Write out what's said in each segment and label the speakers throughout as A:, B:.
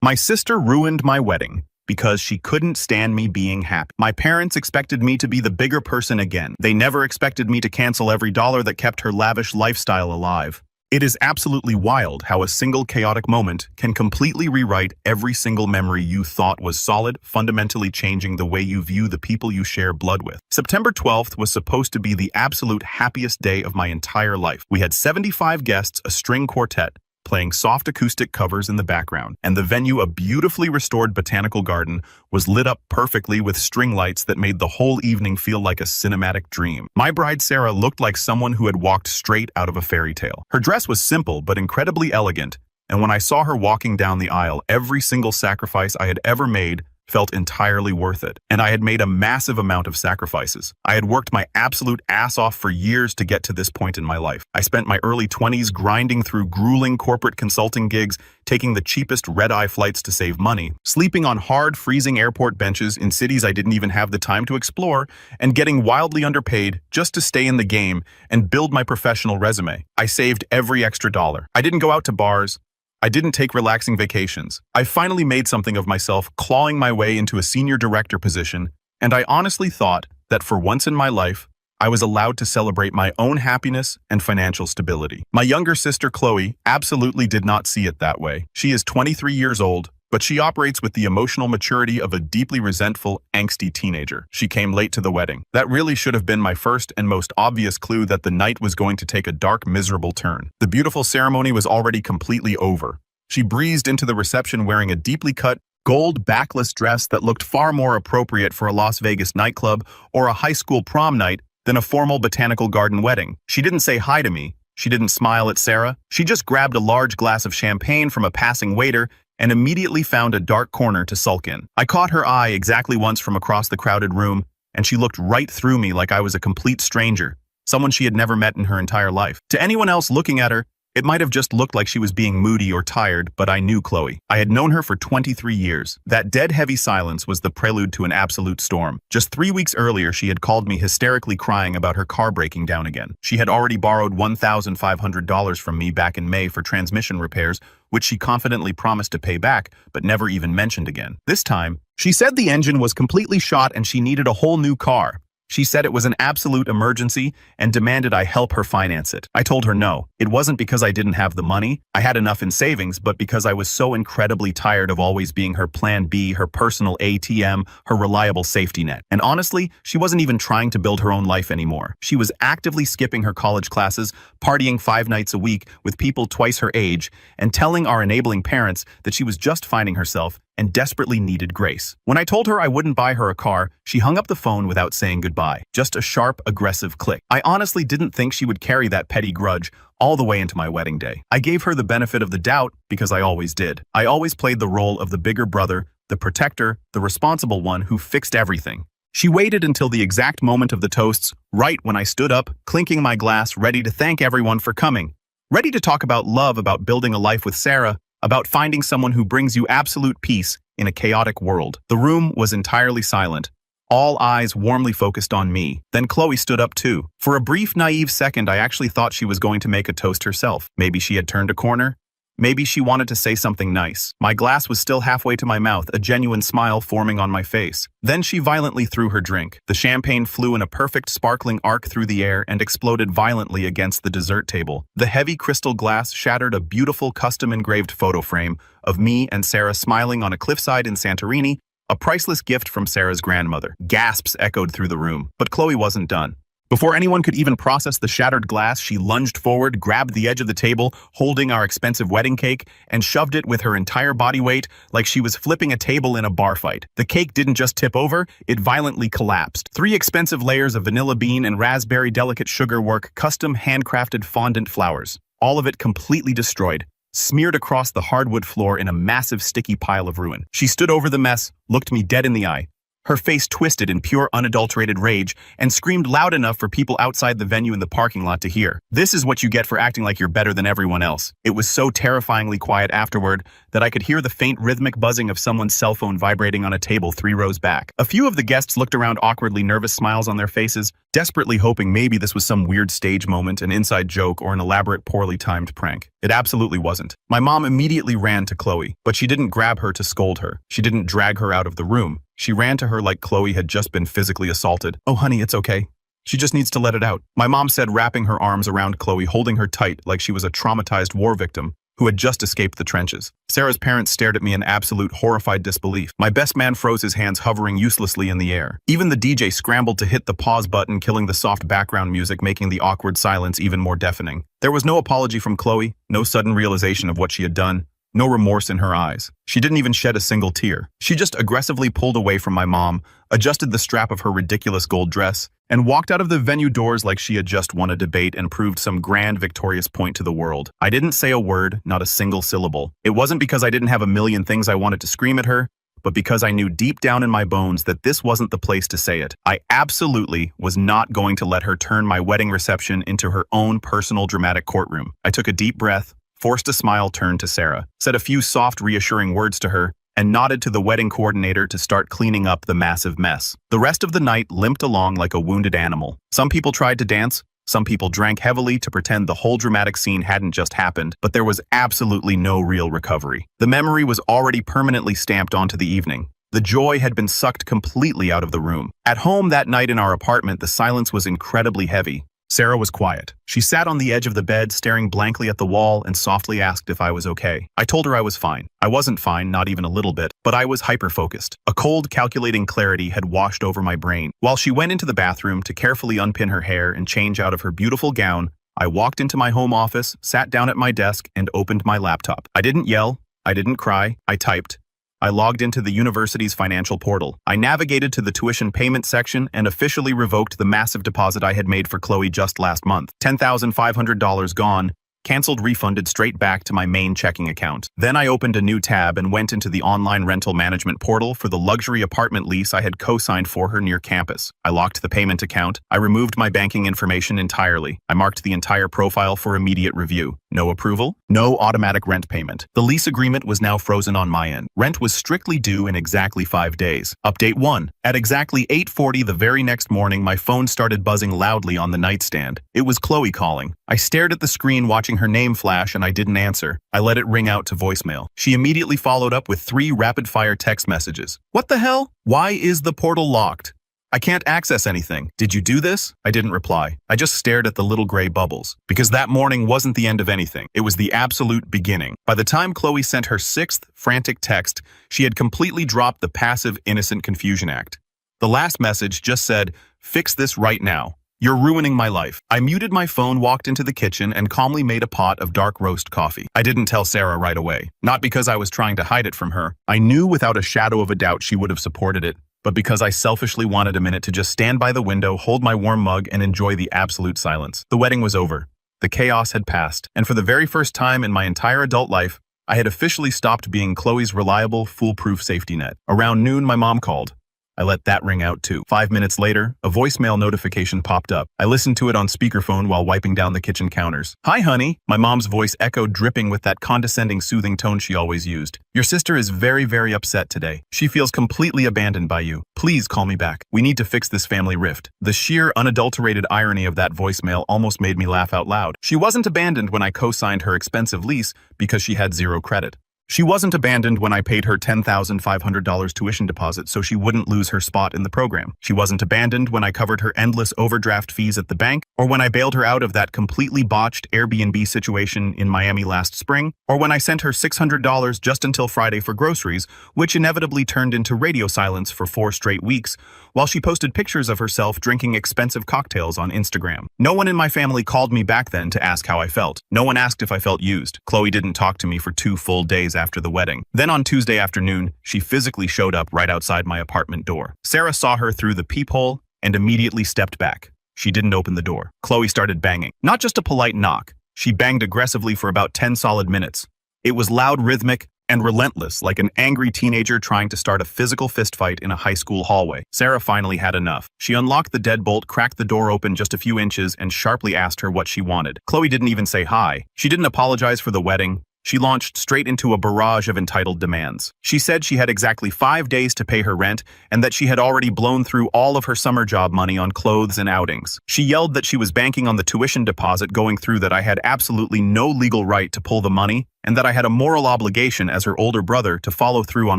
A: My sister ruined my wedding because she couldn't stand me being happy. My parents expected me to be the bigger person again. They never expected me to cancel every dollar that kept her lavish lifestyle alive. It is absolutely wild how a single chaotic moment can completely rewrite every single memory you thought was solid, fundamentally changing the way you view the people you share blood with. September 12th was supposed to be the absolute happiest day of my entire life. We had 75 guests, a string quartet, playing soft acoustic covers in the background, and the venue, a beautifully restored botanical garden, was lit up perfectly with string lights that made the whole evening feel like a cinematic dream. My bride Sarah looked like someone who had walked straight out of a fairy tale. Her dress was simple but incredibly elegant, and when I saw her walking down the aisle, every single sacrifice I had ever made felt entirely worth it. And I had made a massive amount of sacrifices. I had worked my absolute ass off for years to get to this point in my life. I spent my early 20s grinding through grueling corporate consulting gigs, taking the cheapest red-eye flights to save money, sleeping on hard, freezing airport benches in cities I didn't even have the time to explore, and getting wildly underpaid just to stay in the game and build my professional resume. I saved every extra dollar. I didn't go out to bars. I didn't take relaxing vacations. I finally made something of myself, clawing my way into a senior director position, and I honestly thought that for once in my life, I was allowed to celebrate my own happiness and financial stability. My younger sister, Chloe, absolutely did not see it that way. She is 23 years old, but she operates with the emotional maturity of a deeply resentful, angsty teenager. She came late to the wedding. That really should have been my first and most obvious clue that the night was going to take a dark, miserable turn. The beautiful ceremony was already completely over. She breezed into the reception wearing a deeply cut, gold backless dress that looked far more appropriate for a Las Vegas nightclub or a high school prom night than a formal botanical garden wedding. She didn't say hi to me. She didn't smile at Sarah. She just grabbed a large glass of champagne from a passing waiter and immediately found a dark corner to sulk in. I caught her eye exactly once from across the crowded room, and she looked right through me like I was a complete stranger, someone she had never met in her entire life. To anyone else looking at her, it might have just looked like she was being moody or tired, but I knew Chloe. I had known her for 23 years. That dead heavy silence was the prelude to an absolute storm. Just 3 weeks earlier, she had called me hysterically crying about her car breaking down again. She had already borrowed $1,500 from me back in May for transmission repairs, which she confidently promised to pay back, but never even mentioned again. This time, she said the engine was completely shot and she needed a whole new car. She said it was an absolute emergency and demanded I help her finance it. I told her no. It wasn't because I didn't have the money. I had enough in savings, but because I was so incredibly tired of always being her plan B, her personal ATM, her reliable safety net. And honestly, she wasn't even trying to build her own life anymore. She was actively skipping her college classes, partying 5 nights a week with people twice her age, and telling our enabling parents that she was just finding herself and desperately needed grace. When I told her I wouldn't buy her a car, she hung up the phone without saying goodbye. Just a sharp, aggressive click. I honestly didn't think she would carry that petty grudge all the way into my wedding day. I gave her the benefit of the doubt because I always did. I always played the role of the bigger brother, the protector, the responsible one who fixed everything. She waited until the exact moment of the toasts, right when I stood up, clinking my glass, ready to thank everyone for coming. Ready to talk about love, about building a life with Sarah, about finding someone who brings you absolute peace in a chaotic world. The room was entirely silent, all eyes warmly focused on me. Then Chloe stood up too. For a brief, naive second, I actually thought she was going to make a toast herself. Maybe she had turned a corner. Maybe she wanted to say something nice. My glass was still halfway to my mouth, a genuine smile forming on my face. Then she violently threw her drink. The champagne flew in a perfect sparkling arc through the air and exploded violently against the dessert table. The heavy crystal glass shattered a beautiful custom-engraved photo frame of me and Sarah smiling on a cliffside in Santorini, a priceless gift from Sarah's grandmother. Gasps echoed through the room, but Chloe wasn't done. Before anyone could even process the shattered glass, she lunged forward, grabbed the edge of the table, holding our expensive wedding cake, and shoved it with her entire body weight like she was flipping a table in a bar fight. The cake didn't just tip over, it violently collapsed. 3 expensive layers of vanilla bean and raspberry delicate sugar work, custom handcrafted fondant flowers. All of it completely destroyed, smeared across the hardwood floor in a massive sticky pile of ruin. She stood over the mess, looked me dead in the eye. Her face twisted in pure unadulterated rage and screamed loud enough for people outside the venue in the parking lot to hear. This is what you get for acting like you're better than everyone else. It was so terrifyingly quiet afterward that I could hear the faint rhythmic buzzing of someone's cell phone vibrating on a table 3 rows back. A few of the guests looked around, awkwardly nervous smiles on their faces, desperately hoping maybe this was some weird stage moment, an inside joke, or an elaborate, poorly timed prank. It absolutely wasn't. My mom immediately ran to Chloe, but she didn't grab her to scold her. She didn't drag her out of the room. She ran to her like Chloe had just been physically assaulted. "Oh, honey, it's okay. She just needs to let it out," my mom said, wrapping her arms around Chloe, holding her tight like she was a traumatized war victim who had just escaped the trenches. Sarah's parents stared at me in absolute horrified disbelief. My best man froze, his hands hovering uselessly in the air. Even the DJ scrambled to hit the pause button, killing the soft background music, making the awkward silence even more deafening. There was no apology from Chloe, no sudden realization of what she had done, no remorse in her eyes. She didn't even shed a single tear. She just aggressively pulled away from my mom, adjusted the strap of her ridiculous gold dress, and walked out of the venue doors like she had just won a debate and proved some grand victorious point to the world. I didn't say a word, not a single syllable. It wasn't because I didn't have a million things I wanted to scream at her, but because I knew deep down in my bones that this wasn't the place to say it. I absolutely was not going to let her turn my wedding reception into her own personal dramatic courtroom. I took a deep breath, forced a smile, turned to Sarah, said a few soft, reassuring words to her, and nodded to the wedding coordinator to start cleaning up the massive mess. The rest of the night limped along like a wounded animal. Some people tried to dance, some people drank heavily to pretend the whole dramatic scene hadn't just happened, but there was absolutely no real recovery. The memory was already permanently stamped onto the evening. The joy had been sucked completely out of the room. At home that night in our apartment, the silence was incredibly heavy. Sarah was quiet. She sat on the edge of the bed, staring blankly at the wall, and softly asked if I was okay. I told her I was fine. I wasn't fine, not even a little bit, but I was hyper-focused. A cold, calculating clarity had washed over my brain. While she went into the bathroom to carefully unpin her hair and change out of her beautiful gown, I walked into my home office, sat down at my desk, and opened my laptop. I didn't yell. I didn't cry. I typed. I logged into the university's financial portal. I navigated to the tuition payment section and officially revoked the massive deposit I had made for Chloe just last month. $10,500 gone, canceled, refunded straight back to my main checking account. Then I opened a new tab and went into the online rental management portal for the luxury apartment lease I had co-signed for her near campus. I locked the payment account. I removed my banking information entirely. I marked the entire profile for immediate review. No approval, no automatic rent payment. The lease agreement was now frozen on my end. Rent was strictly due in exactly 5 days. Update 1. At exactly 8:40 the very next morning, my phone started buzzing loudly on the nightstand. It was Chloe calling. I stared at the screen, watching her name flash, and I didn't answer. I let it ring out to voicemail. She immediately followed up with 3 rapid-fire text messages. "What the hell? Why is the portal locked? I can't access anything. Did you do this?" I didn't reply. I just stared at the little gray bubbles. Because that morning wasn't the end of anything. It was the absolute beginning. By the time Chloe sent her 6th frantic text, she had completely dropped the passive innocent confusion act. The last message just said, "Fix this right now. You're ruining my life." I muted my phone, walked into the kitchen, and calmly made a pot of dark roast coffee. I didn't tell Sarah right away. Not because I was trying to hide it from her. I knew without a shadow of a doubt she would have supported it, but because I selfishly wanted a minute to just stand by the window, hold my warm mug, and enjoy the absolute silence. The wedding was over. The chaos had passed, and for the very first time in my entire adult life, I had officially stopped being Chloe's reliable, foolproof safety net. Around noon, my mom called. I let that ring out too. 5 minutes later, a voicemail notification popped up. I listened to it on speakerphone while wiping down the kitchen counters. "Hi, honey," my mom's voice echoed, dripping with that condescending, soothing tone she always used. "Your sister is very, very upset today. She feels completely abandoned by you. Please call me back. We need to fix this family rift." The sheer, unadulterated irony of that voicemail almost made me laugh out loud. She wasn't abandoned when I co-signed her expensive lease because she had 0 credit. She wasn't abandoned when I paid her $10,500 tuition deposit so she wouldn't lose her spot in the program. She wasn't abandoned when I covered her endless overdraft fees at the bank, or when I bailed her out of that completely botched Airbnb situation in Miami last spring, or when I sent her $600 just until Friday for groceries, which inevitably turned into radio silence for 4 straight weeks, while she posted pictures of herself drinking expensive cocktails on Instagram. No one in my family called me back then to ask how I felt. No one asked if I felt used. Chloe didn't talk to me for 2 full days after the wedding. Then on Tuesday afternoon, she physically showed up right outside my apartment door. Sarah saw her through the peephole and immediately stepped back. She didn't open the door. Chloe started banging. Not just a polite knock. She banged aggressively for about 10 solid minutes. It was loud, rhythmic, and relentless, like an angry teenager trying to start a physical fistfight in a high school hallway. Sarah finally had enough. She unlocked the deadbolt, cracked the door open just a few inches, and sharply asked her what she wanted. Chloe didn't even say hi. She didn't apologize for the wedding. She launched straight into a barrage of entitled demands. She said she had exactly 5 days to pay her rent and that she had already blown through all of her summer job money on clothes and outings. She yelled that she was banking on the tuition deposit going through, that I had absolutely no legal right to pull the money, and that I had a moral obligation as her older brother to follow through on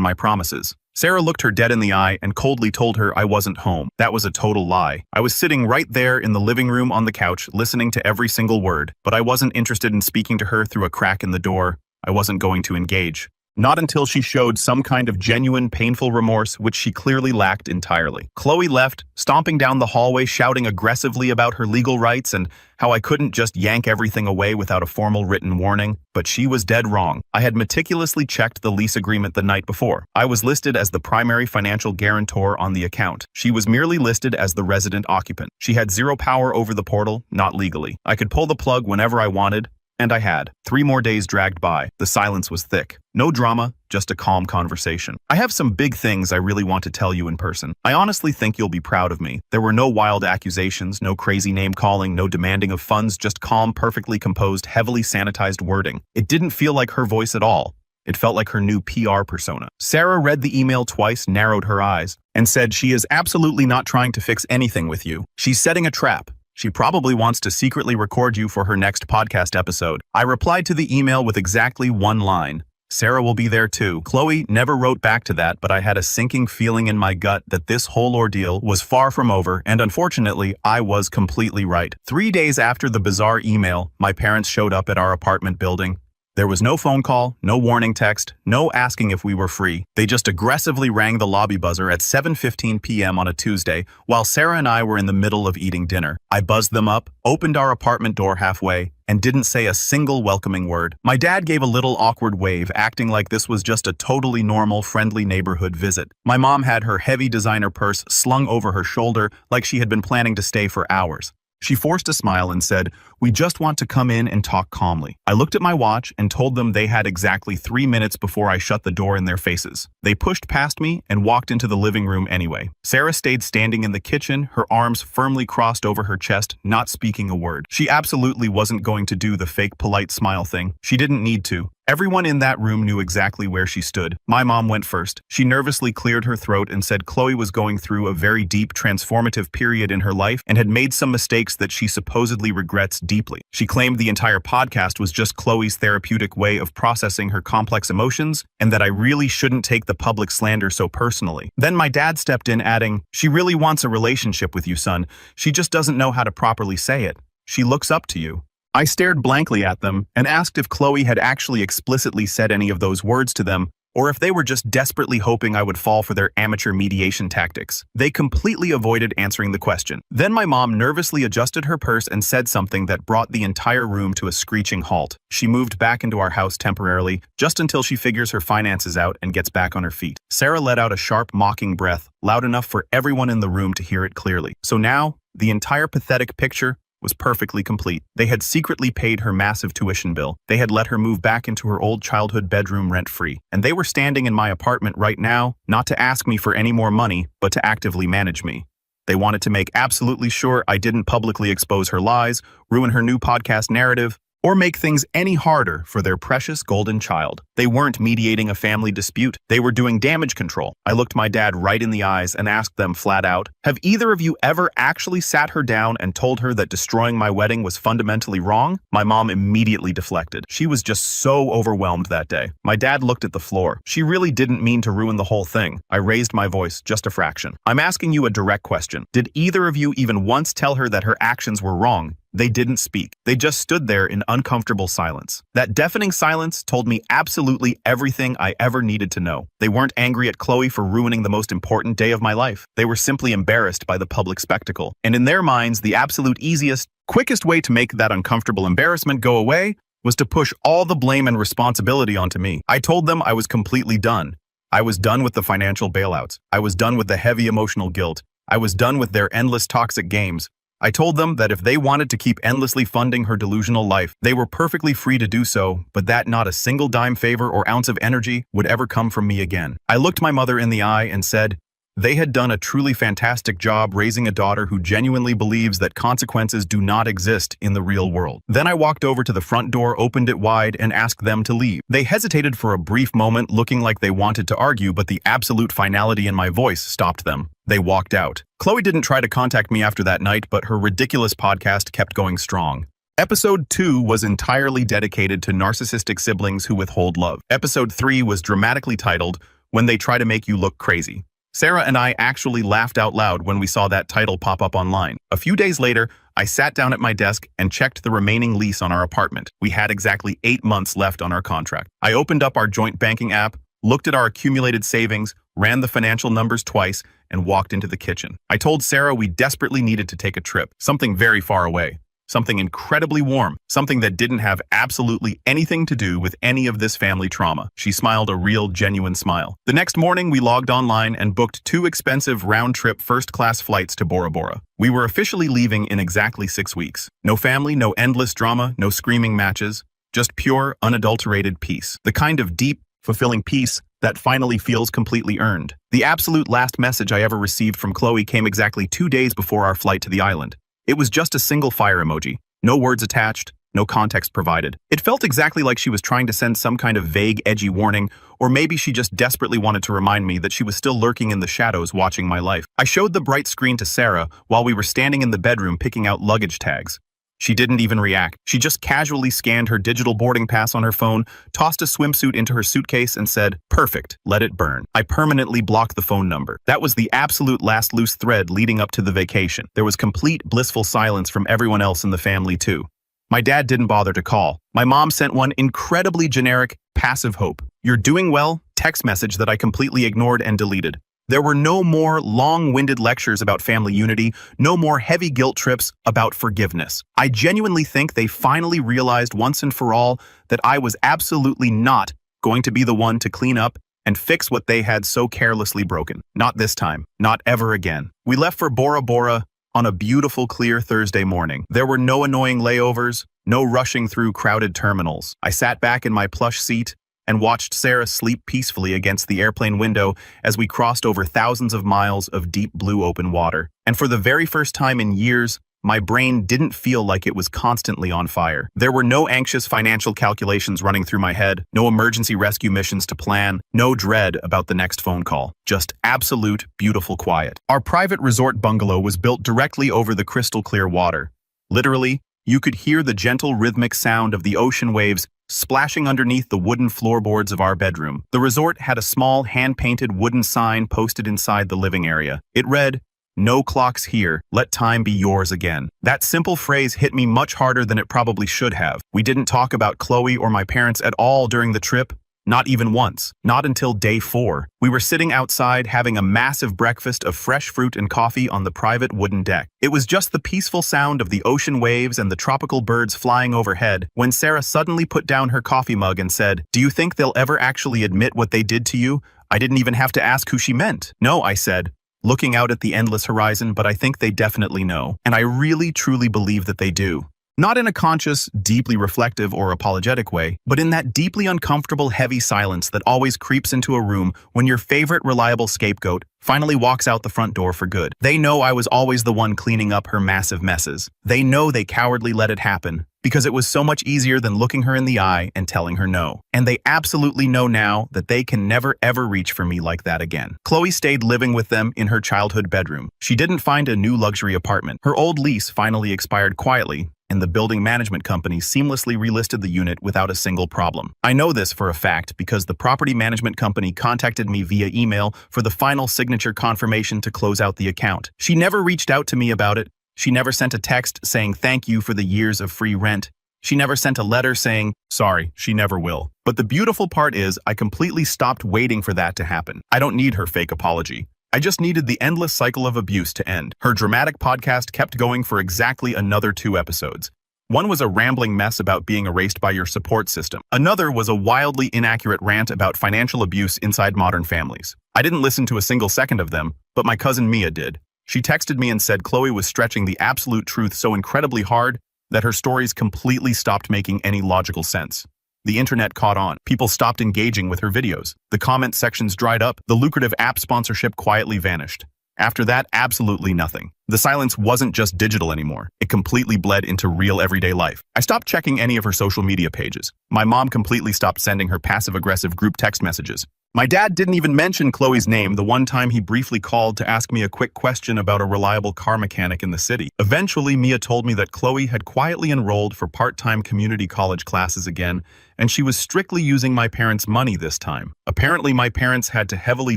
A: my promises. Sarah looked her dead in the eye and coldly told her I wasn't home. That was a total lie. I was sitting right there in the living room on the couch, listening to every single word, but I wasn't interested in speaking to her through a crack in the door. I wasn't going to engage. Not until she showed some kind of genuine, painful remorse, which she clearly lacked entirely. Chloe left, stomping down the hallway, shouting aggressively about her legal rights and how I couldn't just yank everything away without a formal written warning. But she was dead wrong. I had meticulously checked the lease agreement the night before. I was listed as the primary financial guarantor on the account. She was merely listed as the resident occupant. She had zero power over the portal, not legally. I could pull the plug whenever I wanted, and I had. 3 more days dragged by. The silence was thick. No drama, just a calm conversation. I have some big things I really want to tell you in person. I honestly think you'll be proud of me. There were no wild accusations, no crazy name-calling, no demanding of funds, just calm, perfectly composed, heavily sanitized wording. It didn't feel like her voice at all. It felt like her new PR persona. Sarah read the email twice, narrowed her eyes, and said she is absolutely not trying to fix anything with you. She's setting a trap. She probably wants to secretly record you for her next podcast episode. I replied to the email with exactly one line. Sarah will be there too. Chloe never wrote back to that, but I had a sinking feeling in my gut that this whole ordeal was far from over, and unfortunately, I was completely right. 3 days after the bizarre email, my parents showed up at our apartment building. There was no phone call, no warning text, no asking if we were free. They just aggressively rang the lobby buzzer at 7:15 p.m. on a Tuesday, while Sarah and I were in the middle of eating dinner. I buzzed them up, opened our apartment door halfway, and didn't say a single welcoming word. My dad gave a little awkward wave, acting like this was just a totally normal, friendly neighborhood visit. My mom had her heavy designer purse slung over her shoulder like she had been planning to stay for hours. She forced a smile and said, "We just want to come in and talk calmly." I looked at my watch and told them they had exactly 3 minutes before I shut the door in their faces. They pushed past me and walked into the living room anyway. Sarah stayed standing in the kitchen, her arms firmly crossed over her chest, not speaking a word. She absolutely wasn't going to do the fake polite smile thing. She didn't need to. Everyone in that room knew exactly where she stood. My mom went first. She nervously cleared her throat and said Chloe was going through a very deep, transformative period in her life and had made some mistakes that she supposedly regrets deeply. She claimed the entire podcast was just Chloe's therapeutic way of processing her complex emotions, and that I really shouldn't take the public slander so personally. Then my dad stepped in, adding, "She really wants a relationship with you, son. She just doesn't know how to properly say it. She looks up to you." I stared blankly at them and asked if Chloe had actually explicitly said any of those words to them, or if they were just desperately hoping I would fall for their amateur mediation tactics. They completely avoided answering the question. Then my mom nervously adjusted her purse and said something that brought the entire room to a screeching halt. She moved back into our house temporarily, just until she figures her finances out and gets back on her feet. Sarah let out a sharp, mocking breath, loud enough for everyone in the room to hear it clearly. So now, the entire pathetic picture was perfectly complete. They had secretly paid her massive tuition bill. They had let her move back into her old childhood bedroom rent-free. And they were standing in my apartment right now, not to ask me for any more money, but to actively manage me. They wanted to make absolutely sure I didn't publicly expose her lies, ruin her new podcast narrative, or make things any harder for their precious golden child. They weren't mediating a family dispute. They were doing damage control. I looked my dad right in the eyes and asked them flat out, "Have either of you ever actually sat her down and told her that destroying my wedding was fundamentally wrong?" My mom immediately deflected. She was just so overwhelmed that day. My dad looked at the floor. She really didn't mean to ruin the whole thing. I raised my voice just a fraction. "I'm asking you a direct question. Did either of you even once tell her that her actions were wrong?" They didn't speak. They just stood there in uncomfortable silence. That deafening silence told me absolutely everything I ever needed to know. They weren't angry at Chloe for ruining the most important day of my life. They were simply embarrassed by the public spectacle. And in their minds, the absolute easiest, quickest way to make that uncomfortable embarrassment go away was to push all the blame and responsibility onto me. I told them I was completely done. I was done with the financial bailouts. I was done with the heavy emotional guilt. I was done with their endless toxic games. I told them that if they wanted to keep endlessly funding her delusional life, they were perfectly free to do so, but that not a single dime favor or ounce of energy would ever come from me again. I looked my mother in the eye and said, They had done a truly fantastic job raising a daughter who genuinely believes that consequences do not exist in the real world. Then I walked over to the front door, opened it wide, and asked them to leave. They hesitated for a brief moment, looking like they wanted to argue, but the absolute finality in my voice stopped them. They walked out. Chloe didn't try to contact me after that night, but her ridiculous podcast kept going strong. Episode 2 was entirely dedicated to narcissistic siblings who withhold love. Episode 3 was dramatically titled, "When They Try to Make You Look Crazy." Sarah and I actually laughed out loud when we saw that title pop up online. A few days later, I sat down at my desk and checked the remaining lease on our apartment. We had exactly 8 months left on our contract. I opened up our joint banking app, looked at our accumulated savings, ran the financial numbers twice, and walked into the kitchen. I told Sarah we desperately needed to take a trip, something very far away. Something incredibly warm, something that didn't have absolutely anything to do with any of this family trauma. She smiled a real, genuine smile. The next morning, we logged online and booked 2 expensive round-trip first-class flights to Bora Bora. We were officially leaving in exactly 6 weeks. No family, no endless drama, no screaming matches, just pure, unadulterated peace. The kind of deep, fulfilling peace that finally feels completely earned. The absolute last message I ever received from Chloe came exactly 2 days before our flight to the island. It was just a single fire emoji. No words attached, no context provided. It felt exactly like she was trying to send some kind of vague, edgy warning, or maybe she just desperately wanted to remind me that she was still lurking in the shadows watching my life. I showed the bright screen to Sarah while we were standing in the bedroom picking out luggage tags. She didn't even react. She just casually scanned her digital boarding pass on her phone, tossed a swimsuit into her suitcase, and said, "Perfect, let it burn." I permanently blocked the phone number. That was the absolute last loose thread leading up to the vacation. There was complete blissful silence from everyone else in the family, too. My dad didn't bother to call. My mom sent one incredibly generic, passive hope. "You're doing well," text message that I completely ignored and deleted. There were no more long-winded lectures about family unity, no more heavy guilt trips about forgiveness. I genuinely think they finally realized once and for all that I was absolutely not going to be the one to clean up and fix what they had so carelessly broken. Not this time. Not ever again. We left for Bora Bora on a beautiful, clear Thursday morning. There were no annoying layovers, no rushing through crowded terminals. I sat back in my plush seat and watched Sarah sleep peacefully against the airplane window as we crossed over thousands of miles of deep blue open water. And for the very first time in years, my brain didn't feel like it was constantly on fire. There were no anxious financial calculations running through my head, no emergency rescue missions to plan, no dread about the next phone call. Just absolute, beautiful quiet. Our private resort bungalow was built directly over the crystal clear water. Literally, you could hear the gentle rhythmic sound of the ocean waves splashing underneath the wooden floorboards of our bedroom. The resort had a small hand-painted wooden sign posted inside the living area. It read, "No clocks here, let time be yours again." That simple phrase hit me much harder than it probably should have. We didn't talk about Chloe or my parents at all during the trip. Not even once. Not until day 4. We were sitting outside having a massive breakfast of fresh fruit and coffee on the private wooden deck. It was just the peaceful sound of the ocean waves and the tropical birds flying overhead when Sarah suddenly put down her coffee mug and said, "Do you think they'll ever actually admit what they did to you?" I didn't even have to ask who she meant. "No," I said, looking out at the endless horizon, "but I think they definitely know. And I really, truly believe that they do." Not in a conscious, deeply reflective or apologetic way, but in that deeply uncomfortable, heavy silence that always creeps into a room when your favorite reliable scapegoat finally walks out the front door for good. They know I was always the one cleaning up her massive messes. They know they cowardly let it happen because it was so much easier than looking her in the eye and telling her no. And they absolutely know now that they can never ever reach for me like that again. Chloe stayed living with them in her childhood bedroom. She didn't find a new luxury apartment. Her old lease finally expired quietly, and the building management company seamlessly relisted the unit without a single problem. I know this for a fact because the property management company contacted me via email for the final signature confirmation to close out the account. She never reached out to me about it. She never sent a text saying thank you for the years of free rent. She never sent a letter saying sorry. She never will. But the beautiful part is I completely stopped waiting for that to happen. I don't need her fake apology. I just needed the endless cycle of abuse to end. Her dramatic podcast kept going for exactly another 2 episodes. One was a rambling mess about being erased by your support system. Another was a wildly inaccurate rant about financial abuse inside modern families. I didn't listen to a single second of them, but my cousin Mia did. She texted me and said Chloe was stretching the absolute truth so incredibly hard that her stories completely stopped making any logical sense. The internet caught on. People stopped engaging with her videos. The comment sections dried up. The lucrative app sponsorship quietly vanished. After that, absolutely nothing. The silence wasn't just digital anymore. It completely bled into real everyday life. I stopped checking any of her social media pages. My mom completely stopped sending her passive-aggressive group text messages. My dad didn't even mention Chloe's name the one time he briefly called to ask me a quick question about a reliable car mechanic in the city. Eventually, Mia told me that Chloe had quietly enrolled for part-time community college classes again, and she was strictly using my parents' money this time. Apparently, my parents had to heavily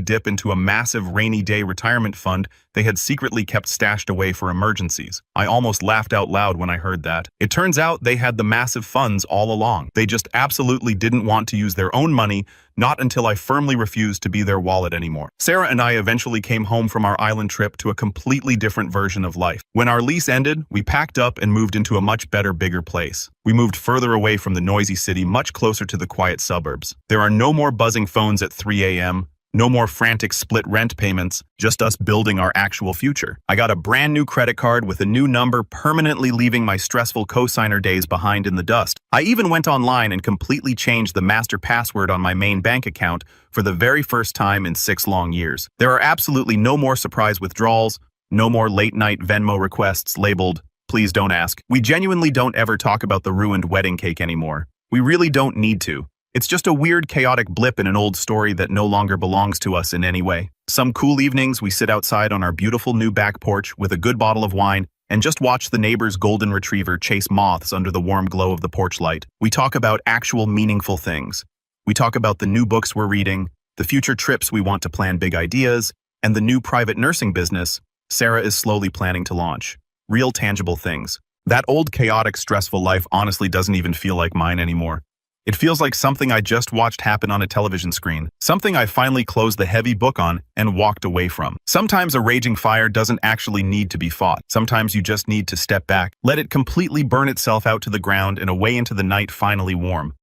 A: dip into a massive rainy day retirement fund they had secretly kept stashed away for emergencies. I almost laughed out loud when I heard that. It turns out they had the massive funds all along. They just absolutely didn't want to use their own money, not until I firmly refused to be their wallet anymore. Sarah and I eventually came home from our island trip to a completely different version of life. When our lease ended, we packed up and moved into a much better, bigger place. We moved further away from the noisy city, much closer to the quiet suburbs. There are no more buzzing phones at 3 a.m., no more frantic split rent payments, just us building our actual future. I got a brand new credit card with a new number, permanently leaving my stressful cosigner days behind in the dust. I even went online and completely changed the master password on my main bank account for the very first time in 6 long years. There are absolutely no more surprise withdrawals, no more late-night Venmo requests labeled, "Please don't ask." We genuinely don't ever talk about the ruined wedding cake anymore. We really don't need to. It's just a weird, chaotic blip in an old story that no longer belongs to us in any way. Some cool evenings, we sit outside on our beautiful new back porch with a good bottle of wine and just watch the neighbor's golden retriever chase moths under the warm glow of the porch light. We talk about actual meaningful things. We talk about the new books we're reading, the future trips we want to plan, big ideas, and the new private nursing business Sarah is slowly planning to launch. Real tangible things. That old, chaotic, stressful life honestly doesn't even feel like mine anymore. It feels like something I just watched happen on a television screen, something I finally closed the heavy book on and walked away from. Sometimes a raging fire doesn't actually need to be fought. Sometimes you just need to step back, let it completely burn itself out to the ground and away into the night, finally warm.